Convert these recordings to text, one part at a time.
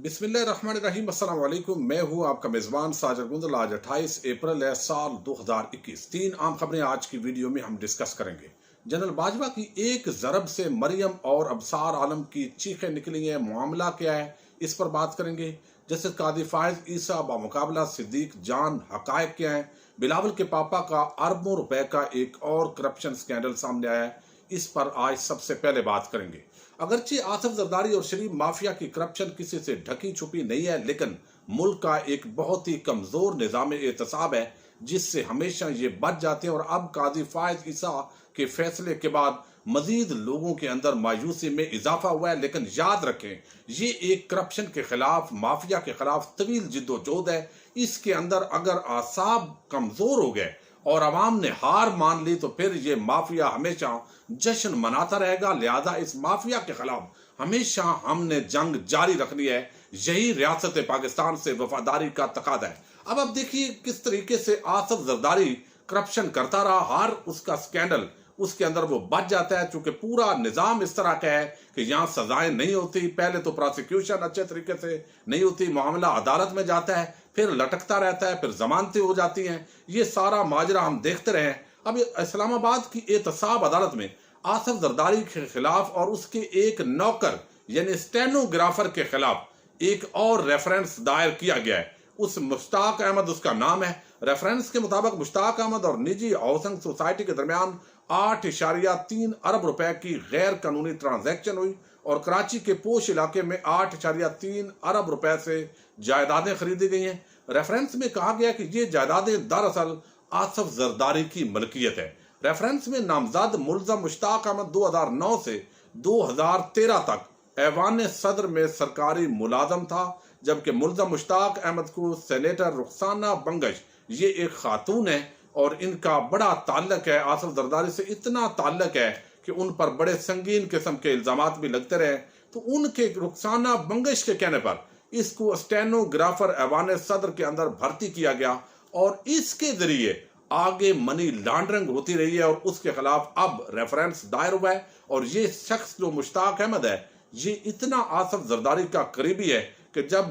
बिस्मिल्लाहिर्रहमानिर्रहीम अस्सलाम वालेकुम। मैं हूं आपका मेज़बान साजिद गुंदल। आज 28 अप्रैल है, साल 2021। 3 आम खबरें आज की वीडियो में हम डिस्कस करेंगे। जनरल बाजवा की एक ज़रब से मरियम और अबसार आलम की चीखें निकली हैं। मामला क्या है, इस पर बात करेंगे। जस्टिस कादी फायज ईसा बामुकाबला सिद्दीक जान, हकायक क्या है। बिलावल के पापा का अरबों रुपए का एक और करप्शन स्कैंडल सामने आया है, इस पर आज सबसे पहले बात करेंगे। अगरचे आसिफ जरदारी और शरीफ माफिया की करप्शन किसी से ढकी छुपी नहीं है, लेकिन मुल्क का एक बहुत ही कमजोर निजाम एहतसाब है जिससे हमेशा ये बच जाते हैं। और अब काजी फायज ईसा के फैसले के बाद मजीद लोगों के अंदर मायूसी में इजाफा हुआ है। लेकिन याद रखें, ये एक करप्शन के खिलाफ, माफिया के खिलाफ तवील जिद्दोजहद है। इसके अंदर अगर आसाब कमजोर हो गए और अवाम ने हार मान ली तो फिर ये माफिया हमेशा जश्न मनाता रहेगा। लिहाजा इस माफिया के खिलाफ हमेशा हमने जंग जारी रखनी है। यही रियासत पाकिस्तान से वफादारी का तकादा है। अब देखिए किस तरीके से आसिफ जरदारी करप्शन करता रहा, हर उसका स्कैंडल उसके अंदर वो बच जाता है। चूंकि पूरा निजाम इस तरह का है कि यहाँ सजाएं नहीं होती। पहले तो प्रोसिक्यूशन अच्छे तरीके से नहीं होती, मामला अदालत में जाता है, फिर लटकता रहता है, फिर जमानतें हो जाती हैं। ये सारा माजरा हम देखते रहे। अब इस्लामाबाद की एहतसाब अदालत में आसिफ जरदारी के खिलाफ और उसके एक नौकर यानी स्टेनोग्राफर के खिलाफ एक और रेफरेंस दायर किया गया है। उस मुश्ताक अहमद उसका नाम है। रेफरेंस के मुताबिक मुश्ताक अहमद और निजी हाउसिंग सोसाइटी के दरमियान 8.3 अरब रुपए की गैर कानूनी ट्रांजैक्शन हुई और कराची के पोश इलाके में 8.3 अरब रुपए से जायदादें खरीदी गई हैं। रेफरेंस में कहा गया कि ये जायदादें दरअसल आसिफ जरदारी की मलकियत है। रेफरेंस में नामजद मुल्ज़म मुश्ताक अहमद 2009 से 2013 तक ऐवान सदर में सरकारी मुलाजम था, जबकि मुल्ज़म मुश्ताक अहमद को सेनेटर रुखसाना बंगश, ये एक खातून है और इनका बड़ा ताल्लुक है आसिफ जरदारी से। इतना ताल्लुक है कि उन पर बड़े संगीन किस्म के इल्जामात भी लगते रहे। तो उनके रुखसाना बंगश के कहने पर इसको स्टेनोग्राफर ऐवान सदर के अंदर भर्ती किया गया और इसके जरिए आगे मनी लॉन्ड्रिंग होती रही है और उसके खिलाफ अब रेफरेंस दायर हुआ है। और ये शख्स जो मुश्ताक अहमद है, ये इतना आसिफ जरदारी का करीबी है कि जब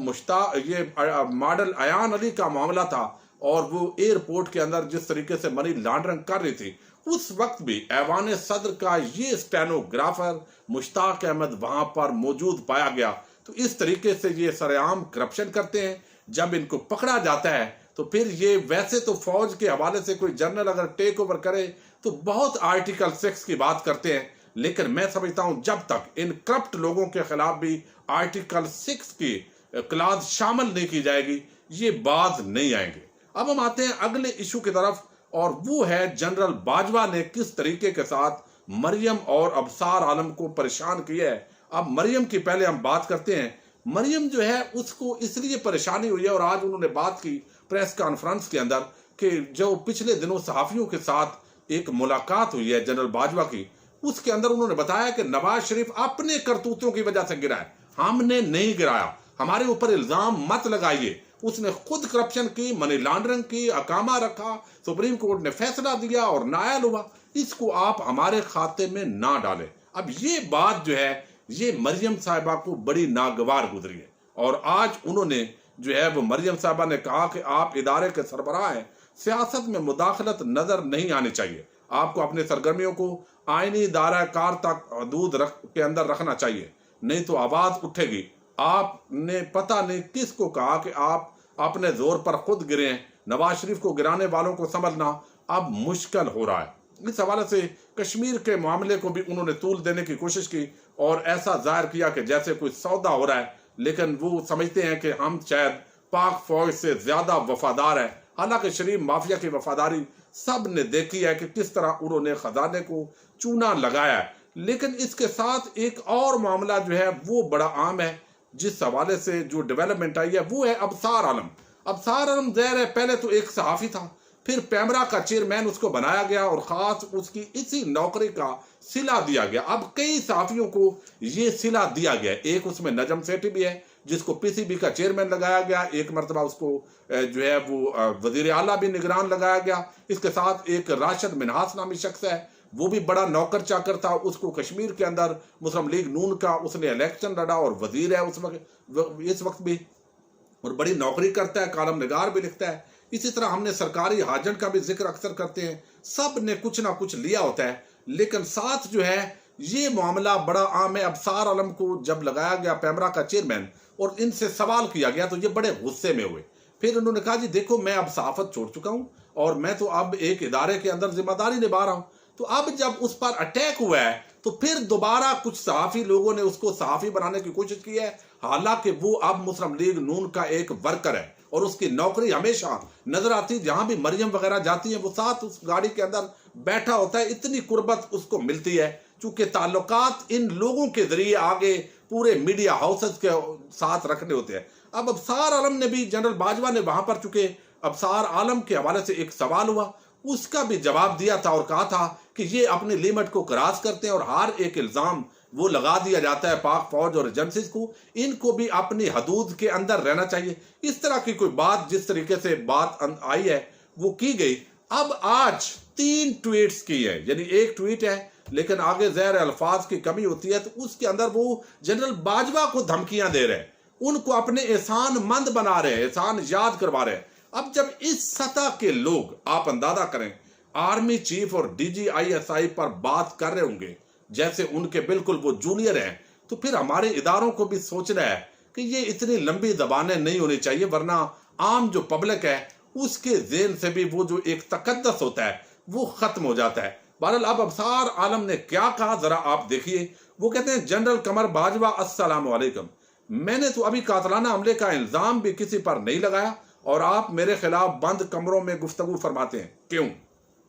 मॉडल अयान अली का मामला था और वो एयरपोर्ट के अंदर जिस तरीके से मनी लॉन्ड्रिंग कर रही थी, उस वक्त भी ऐवान सदर का ये स्टेनोग्राफर मुश्ताक अहमद वहां पर मौजूद पाया गया। तो इस तरीके से ये सरेआम करप्शन करते हैं। जब इनको पकड़ा जाता है तो फिर ये, वैसे तो फौज के हवाले से कोई जनरल अगर टेक ओवर करे तो बहुत आर्टिकल 6 की बात करते हैं, लेकिन मैं समझता हूं जब तक इन करप्ट लोगों के खिलाफ भी आर्टिकल 6 की क्लॉज शामिल नहीं की जाएगी, ये बाज नहीं आएंगे। अब हम आते हैं अगले इशू की तरफ और वो है जनरल बाजवा ने किस तरीके के साथ मरियम और अबसार आलम को परेशान किया है। अब मरियम की पहले हम बात करते हैं। मरियम जो है उसको इसलिए परेशानी हुई है और आज उन्होंने बात की प्रेस कॉन्फ्रेंस के अंदर कि जो पिछले दिनों सहाफियों के साथ एक मुलाकात हुई है जनरल बाजवा की, उसके अंदर उन्होंने बताया कि नवाज शरीफ अपने करतूतों की वजह से गिरा है, हमने नहीं गिराया, हमारे ऊपर इल्जाम मत लगाइए। उसने खुद करप्शन की, मनी लॉन्ड्रिंग की, अकामा रखा, सुप्रीम कोर्ट ने फैसला दिया और नायल हुआ, इसको आप हमारे खाते में ना डालें। अब ये बात जो है ये मरियम साहिबा को बड़ी नागवार गुजरी है और आज उन्होंने जो है वो मरियम साहिबा ने कहा कि आप इदारे के सरबराह हैं, सियासत में मुदाखलत नजर नहीं आनी चाहिए, आपको अपने सरगर्मियों को आईनी दायरा कार तक हदूद के अंदर रखना चाहिए, नहीं तो आवाज उठेगी। आपने पता नहीं किसको कहा कि आप अपने जोर पर खुद गिरे हैं। नवाज शरीफ को गिराने वालों को समझना अब मुश्किल हो रहा है। इस हवाले से कश्मीर के मामले को भी उन्होंने तूल देने की कोशिश की और ऐसा जाहिर किया कि जैसे कोई सौदा हो रहा है, लेकिन वो समझते हैं कि हम शायद पाक फौज से ज्यादा वफादार है। हालांकि शरीफ माफिया की वफादारी सब ने देखी है कि किस तरह उन्होंने खजाने को चूना लगाया है। लेकिन इसके साथ एक और मामला जो है वो बड़ा आम है, जिस हवाले से जो डेवलपमेंट आई है वो है अबसार आलम। अबसार आलम ज़ाहिर है पहले तो एक सहाफ़ी था, फिर पैमरा का चेयरमैन उसको बनाया गया और खास उसकी इसी नौकरी का सिला दिया गया। अब कई सहाफियों को ये सिला दिया गया, एक उसमें नजम सेठी भी है जिसको पीसीबी का चेयरमैन लगाया गया, एक मरतबा उसको जो है वो वजीर आला भी निगरान लगाया गया। इसके साथ एक राशिद मिनहास नामी शख्स है वो भी बड़ा नौकर चाकर था, उसको कश्मीर के अंदर मुस्लिम लीग नून का उसने इलेक्शन लड़ा और वजीर है उस वक्त, इस वक्त भी, और बड़ी नौकरी करता है, कालम निगार भी लिखता है। इसी तरह हमने सरकारी हाजन का भी जिक्र अक्सर करते हैं। सब ने कुछ ना कुछ लिया होता है, लेकिन साथ जो है ये मामला बड़ा आम है। अबसार आलम को जब लगाया गया पैमरा का चेयरमैन और इनसे सवाल किया गया तो ये बड़े गुस्से में हुए। फिर उन्होंने कहा जी देखो, मैं अब सहाफत छोड़ चुका हूं और मैं तो अब एक इदारे के अंदर जिम्मेदारी निभा रहा हूं। तो अब जब उस पर अटैक हुआ है तो फिर दोबारा कुछ सहाफी लोगों ने उसको सहाफी बनाने की कोशिश की है, हालांकि वो अब मुस्लिम लीग नून का एक वर्कर है और उसकी नौकरी हमेशा नजर आती, जहां भी मरियम वगैरह जाती है वो साथ उस गाड़ी के अंदर बैठा होता है। इतनी कुर्बत उसको मिलती है, चूंकि ताल्लुकात इन लोगों के जरिए आगे पूरे मीडिया हाउसेस के साथ रखने होते हैं। अब अबसार आलम ने भी, जनरल बाजवा ने वहां पर, चूंकि अबसार आलम के हवाले से एक सवाल हुआ, उसका भी जवाब दिया था और कहा था कि ये अपनी लिमिट को क्रॉस करते हैं और हर एक इल्जाम वो लगा दिया जाता है पाक फौज और एजेंसीज को, इनको भी अपनी हदूद के अंदर रहना चाहिए। इस तरह की कोई बात, जिस तरीके से बात आई है वो की गई। अब आज 3 ट्वीट्स की है, यानी एक ट्वीट है लेकिन आगे ज़हर अल्फाज की कमी होती है, तो उसके अंदर वो जनरल बाजवा को धमकियां दे रहे हैं, उनको अपने एहसान मंद बना रहे हैं, एहसान याद करवा रहे हैं। अब जब इस सतह के लोग, आप अंदाजा करें, आर्मी चीफ और DGISI पर बात कर रहे होंगे जैसे उनके बिल्कुल वो जूनियर हैं, तो फिर हमारे इदारों को भी सोचना है कि ये इतनी लंबी जबानें नहीं होनी चाहिए, वरना आम जो पब्लिक है उसके ज़हन से भी वो जो एक तकद्दस होता है वो खत्म हो जाता है। बहरहाल अब अबसार आलम ने क्या कहा जरा आप देखिए। वो कहते हैं, जनरल कमर बाजवा अस्सलाम वालेकुम, मैंने तो अभी कातलाना हमले का इल्जाम भी किसी पर नहीं लगाया और आप मेरे खिलाफ बंद कमरों में गुफ्तगू फरमाते हैं, क्यों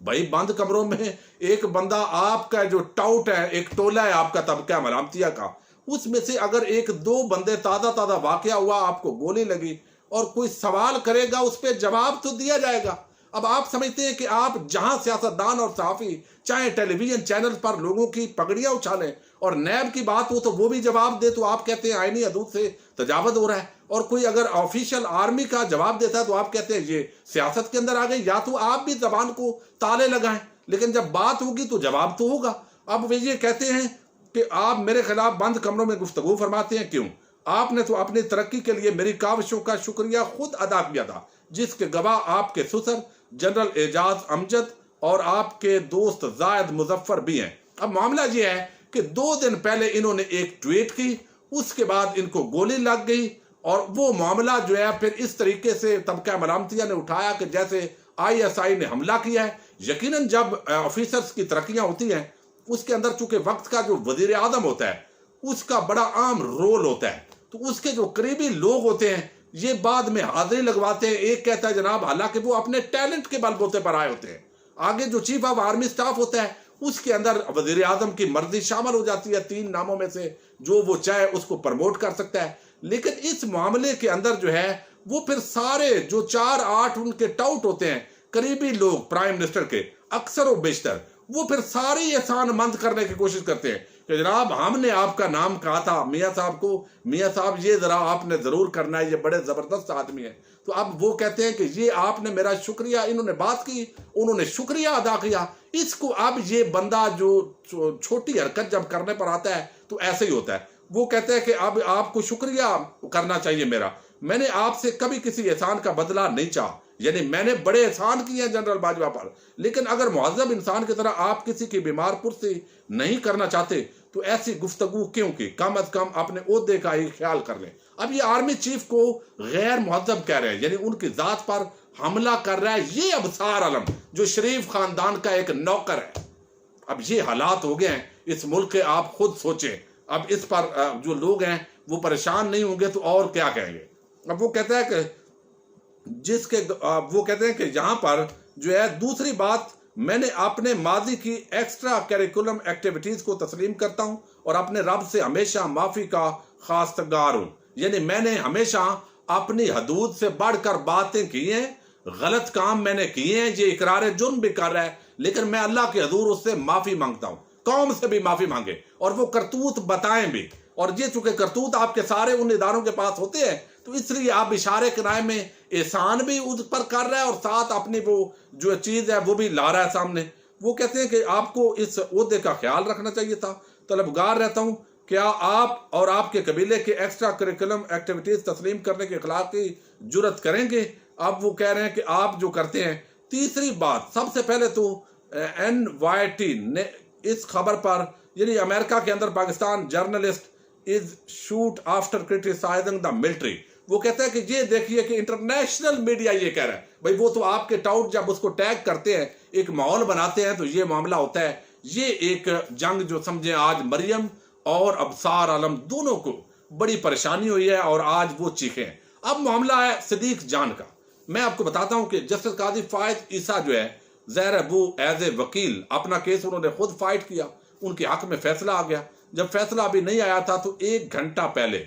भाई? बंद कमरों में एक बंदा, आपका जो टाउट है, एक टोला है आपका तबका मलामतिया का, उसमें से अगर 1-2 बंदे ताज़ा वाकया हुआ, आपको गोली लगी और कोई सवाल करेगा उस पर जवाब तो दिया जाएगा। अब आप समझते हैं कि आप जहां सियासतदान और सहाफी चाहे टेलीविजन चैनल पर लोगों की पगड़ियां उछालें और नैब की बात हो तो वो भी जवाब दे, तो आप कहते हैं आईनी हदूद से तजावुज़ हो रहा है, और कोई अगर ऑफिशियल आर्मी का जवाब देता है तो आप कहते हैं ये सियासत के अंदर आ गई। या तो आप भी जबान को ताले लगाएं, लेकिन जब बात होगी तो जवाब तो होगा। अब वे ये कहते हैं कि आप मेरे खिलाफ बंद कमरों में गुफ्तगू फरमाते हैं, क्यों? आपने तो अपनी तरक्की के लिए मेरी काविशों का शुक्रिया खुद अदा किया था, जिसके गवाह आपके ससुर जनरल एजाज अमजद और आपके दोस्त जायद मुजफ्फर भी हैं। अब मामला ये है कि 2 दिन पहले इन्होंने एक ट्वीट की, उसके बाद इनको गोली लग गई और वो मामला जो है फिर इस तरीके से तबका मलामतिया ने उठाया कि जैसे ISI ने हमला किया है। यकीनन जब ऑफिसर्स की तरक्कियां होती हैं उसके अंदर चूंकि वक्त का जो वजीर आजम होता है उसका बड़ा आम रोल होता है, तो उसके जो करीबी लोग होते हैं ये बाद में हाजिरी लगवाते हैं। एक कहता है जनाब, हालांकि वो अपने टैलेंट के बलबूते पर आए होते हैं। आगे जो चीफ ऑफ आर्मी स्टाफ होता है उसके अंदर वजीर आजम की मर्जी शामिल हो जाती है, 3 नामों में से जो वो चाहे उसको प्रमोट कर सकता है। लेकिन इस मामले के अंदर जो है वो फिर सारे जो 4-8 उनके टाउट होते हैं, करीबी लोग प्राइम मिनिस्टर के, अक्सर और बेशतर, वो फिर सारे एहसान मंद करने की कोशिश करते हैं कि जनाब हमने आपका नाम कहा था मियाँ साहब को, मियाँ साहब ये जरा आपने जरूर करना है, ये बड़े जबरदस्त आदमी है। तो अब वो कहते हैं कि ये आपने मेरा शुक्रिया, इन्होंने बात की, उन्होंने शुक्रिया अदा किया, इसको अब ये बंदा जो छोटी हरकत जब करने पर आता है तो ऐसे ही होता है। वो कहते हैं कि अब आपको शुक्रिया करना चाहिए मेरा, मैंने आपसे कभी किसी एहसान का बदला नहीं चाहा, यानी मैंने बड़े एहसान किए हैं जनरल बाजवा पर, लेकिन अगर मुहज़्ज़ब इंसान की तरह आप किसी की बीमार पुरसी नहीं करना चाहते तो ऐसी गुफ्तगू क्यों की? कम अज कम अपने ओहदे का ही ख्याल कर लें। अब ये आर्मी चीफ को गैर मुहज़्ज़ब कह रहे हैं, यानी उनकी जात पर हमला कर रहा है ये अबसार आलम जो शरीफ खानदान का एक नौकर है। अब ये हालात हो गए हैं इस मुल्क के, आप खुद सोचें। अब इस पर जो लोग हैं वो परेशान नहीं होंगे तो और क्या कहेंगे। अब वो कहता है कि वो कहते हैं कि यहाँ पर जो है दूसरी बात, मैंने अपने माजी की एक्स्ट्रा करिकुलम एक्टिविटीज को तस्लीम करता हूँ और अपने रब से हमेशा माफी का खास्तगार हूँ, यानी मैंने हमेशा अपनी हदूद से बढ़कर बातें की हैं, गलत काम मैंने किए हैं, ये इकरार जुर्म भी कर रहा है, लेकिन मैं अल्लाह के हजूर उससे माफी मांगता हूँ, कौम से भी माफी मांगे और वो करतूत बताएं भी। और ये चूंकि करतूत आपके सारे उन इदारों के पास होते हैं तो इसलिए आप इशारे किराए में एहसान भी उस पर कर रहा है और साथ अपनी वो जो चीज है वो भी ला रहा है सामने। वो कहते हैं कि आपको इस ओहदे का ख्याल रखना चाहिए था। तलबगार रहता हूँ, क्या आप और आपके कबीले के एक्स्ट्रा करिकुलम एक्टिविटीज तस्लीम करने के खिलाफ की जुर्रत करेंगे? अब वो कह रहे हैं कि आप जो करते हैं। तीसरी बात, सबसे पहले तो NYT ने इस खबर पर, यानी अमेरिका के अंदर Pakistan journalist is shoot after criticizing the military, वो कहता है कि ये देखिए कि इंटरनेशनल मीडिया ये कह रहा है। भाई वो तो आपके टाउट जब उसको टैग करते हैं, एक माहौल बनाते हैं, तो ये मामला होता है। ये एक जंग जो समझे आज मरियम और अबसार आलम दोनों को बड़ी परेशानी हुई है और आज वो चीखे हैं। अब मामला है सिद्दीक जान का। मैं आपको बताता हूं कि जस्टिस काजी फायद ईसा जो है, ज़ाहिर है वो एज ए वकील अपना केस उन्होंने खुद फाइट किया, उनके हक में फैसला आ गया। जब फैसला अभी नहीं आया था तो 1 घंटा पहले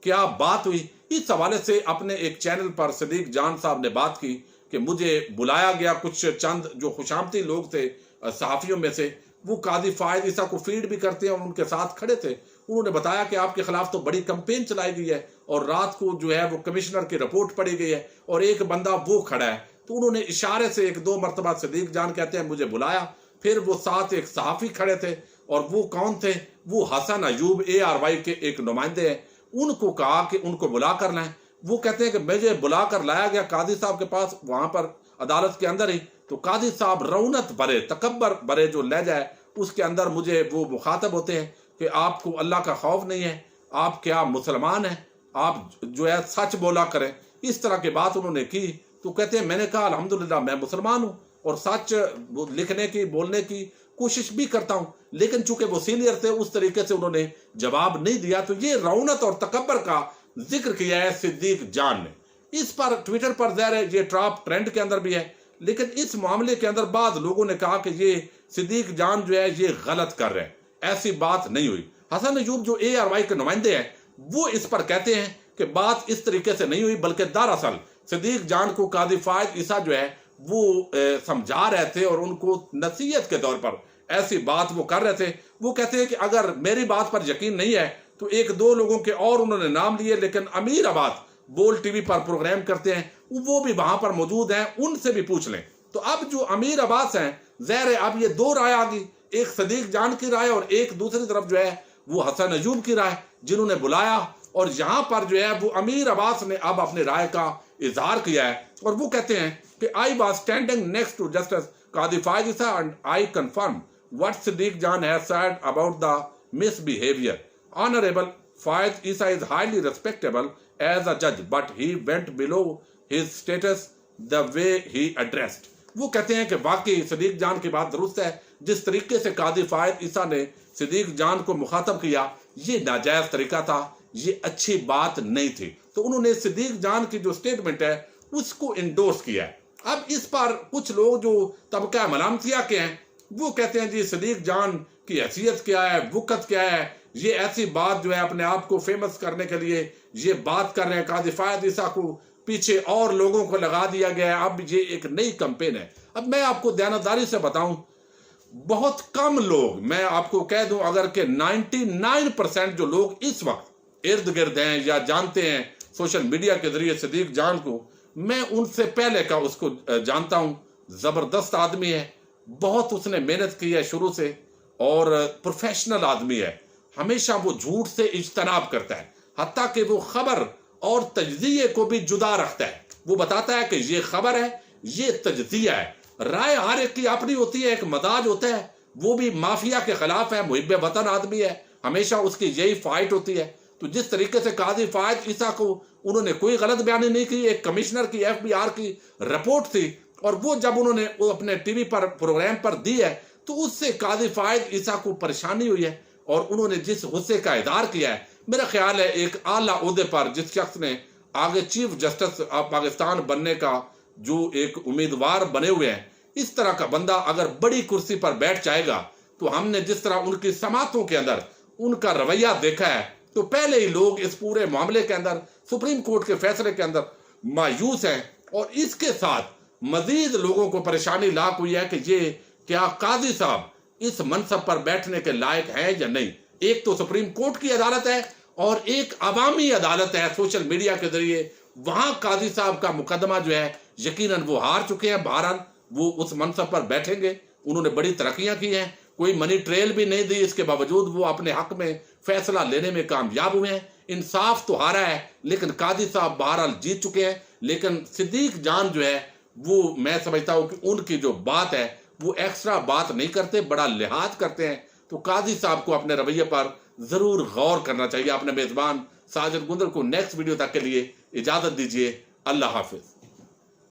क्या बात हुई, इस हवाले से अपने एक चैनल पर सिद्दीक जान साहब ने बात की कि मुझे बुलाया गया, कुछ चंद जो खुशामती लोग थे सहाफियों में से, वो काजी फायद ईसा को फीड भी करते हैं और उनके साथ खड़े थे। उन्होंने बताया कि आपके खिलाफ तो बड़ी कैंपेन चलाई गई है और रात को जो है वो कमिश्नर की रिपोर्ट पड़ी गई है और एक बंदा वो खड़ा है। तो उन्होंने इशारे से 1-2 मरतबा सिद्दीक जान कहते हैं मुझे बुलाया, फिर वो साथ एक सहाफी खड़े थे और वो कौन थे, वो हसन अयूब ARY के एक नुमाइंदे हैं। उनको कहा कि उनको बुला कर लाएं। वो कहते हैं कि मुझे बुला कर लाया गया कादी साहब के पास, वहां पर अदालत के अंदर ही। तो कादी साहब रौनत भरे, तकब्बर भरे जो लहजा है उसके अंदर मुझे वो मुखातब होते हैं कि आपको अल्लाह का खौफ नहीं है, आप क्या मुसलमान हैं, आप जो है सच बोला करें। इस तरह की बात उन्होंने की। तो कहते हैं मैंने कहा अल्हम्दुलिल्लाह मैं मुसलमान हूँ और सच लिखने की बोलने की कोशिश भी करता हूँ, लेकिन चूंकि वो सीनियर थे उस तरीके से उन्होंने जवाब नहीं दिया। तो ये रौनत और तकब्बर का जिक्र किया है सिद्दीक जान ने। इस पर ट्विटर पर ज़ाहिर है ये टॉप ट्रेंड के अंदर भी है, लेकिन इस मामले के अंदर बाद लोगों ने कहा कि ये सिद्दीक जान जो है ये गलत कर रहे हैं, ऐसी बात नहीं हुई। हसन अयूब जो ARY के नुमाइंदे हैं वो इस पर कहते हैं कि बात इस तरीके से नहीं हुई, बल्कि दरअसल सिद्दीक जान को काजी फायद ईसा जो है वो समझा रहे थे और उनको नसीहत के तौर पर ऐसी बात वो कर रहे थे। वो कहते हैं कि अगर मेरी बात पर यकीन नहीं है तो 1-2 लोगों के और उन्होंने नाम लिए, लेकिन अमीर आबाद बोल टीवी पर प्रोग्राम करते हैं, वो भी वहां पर मौजूद हैं, उनसे भी पूछ लें। तो अब जो अमीर अब्बास हैं, ज़ाहिर है अब ये 2 राय आ गई, एक सिद्दीक जान की राय और एक दूसरी तरफ जो है वो हसन अयूब की राय, जिन्होंने बुलाया। और यहाँ पर जो है वो अमीर अब्बास ने अब अपनी राय का इजहार किया है और वो कहते हैं कि I was standing next to justice Qazi Faez Isa and I confirm what Siddique Jan has said about the misbehaviour. Honourable Fayed Issa is highly respectable as a judge, but he went below his status the way he addressed. वो कहते हैं कि वाकई सिद्दीक जान की बात दुरुस्त है, जिस तरीके से कादी फायद ईसा ने सिद्दीक जान को मुखातब किया ये नाजायज तरीका था, ये अच्छी बात नहीं थी। तो उन्होंने सिद्दीक जान की जो स्टेटमेंट है उसको इंडोर्स किया है। अब इस पर कुछ लोग जो तबका मलामतिया के हैं वो कहते हैं जी सिद्दीक जान की हैसियत क्या है, वक़्त क्या है, ये ऐसी बात जो है अपने आप को फेमस करने के लिए ये बात कर रहे हैं। काजी फायद ईसा को पीछे और लोगों को लगा दिया गया है, अब ये एक नई कैंपेन है। अब मैं आपको दयानतदारी से बताऊं, बहुत कम लोग, मैं आपको कह दूं अगर के 99% जो लोग इस वक्त इर्द गिर्द हैं या जानते हैं सोशल मीडिया के जरिए सिद्दीक जान को, मैं उनसे पहले का उसको जानता हूं। जबरदस्त आदमी है, बहुत उसने मेहनत की है शुरू से और प्रोफेशनल आदमी है। हमेशा वो झूठ से इज्तनाब करता है, हत्ता कि वो खबर और तजज़िये को भी जुदा रखता है। वो बताता है कि ये खबर है, ये तजज़िया है। राय हर एक की अपनी होती है, एक मजाज होता है। वो भी माफिया के खिलाफ है, मुहिब्बे वतन आदमी है, हमेशा उसकी यही फाइट होती है। तो जिस तरीके से काजी फायद ईसा को उन्होंने कोई गलत बयानी नहीं की, एक कमिश्नर की FBI की रिपोर्ट थी और वो जब उन्होंने अपने टीवी पर प्रोग्राम पर दी है तो उससे काजी फायद ईसा को परेशानी हुई है और उन्होंने जिस गुस्से का इज़हार किया है, मेरा ख्याल है एक आला ओहदे पर जिस शख्स ने आगे चीफ जस्टिस पाकिस्तान बनने का जो एक उम्मीदवार बने हुए हैं, इस तरह का बंदा अगर बड़ी कुर्सी पर बैठ जाएगा तो हमने जिस तरह उनकी समातों के अंदर उनका रवैया देखा है, तो पहले ही लोग इस पूरे मामले के अंदर सुप्रीम कोर्ट के फैसले के अंदर मायूस हैं और इसके साथ मजीद लोगों को परेशानी लाक हुई है कि ये क्या काजी साहब इस मनसब पर बैठने के लायक है या नहीं। एक तो सुप्रीम कोर्ट की अदालत है और एक अवामी अदालत है सोशल मीडिया के जरिए। वहां काजी साहब का मुकदमा जो है यकीनन वो हार चुके हैं, बहरहाल वो उस मनसब पर बैठेंगे, उन्होंने बड़ी तरक्कियां की हैं, कोई मनी ट्रेल भी नहीं दी, इसके बावजूद वो अपने हक में फैसला लेने में कामयाब हुए हैं। इंसाफ तो हारा है, लेकिन कादी साहब बहरहाल जीत चुके हैं। लेकिन सिद्दीक जान जो है वो, मैं समझता हूँ कि उनकी जो बात है वो एक्स्ट्रा बात नहीं करते, बड़ा लिहाज करते हैं। तो कादी साहब को अपने रवैये पर जरूर गौर करना चाहिए। अपने मेजबान साजिद गुंदल को नेक्स्ट वीडियो तक के लिए इजाजत दीजिए। अल्लाह हाफिज।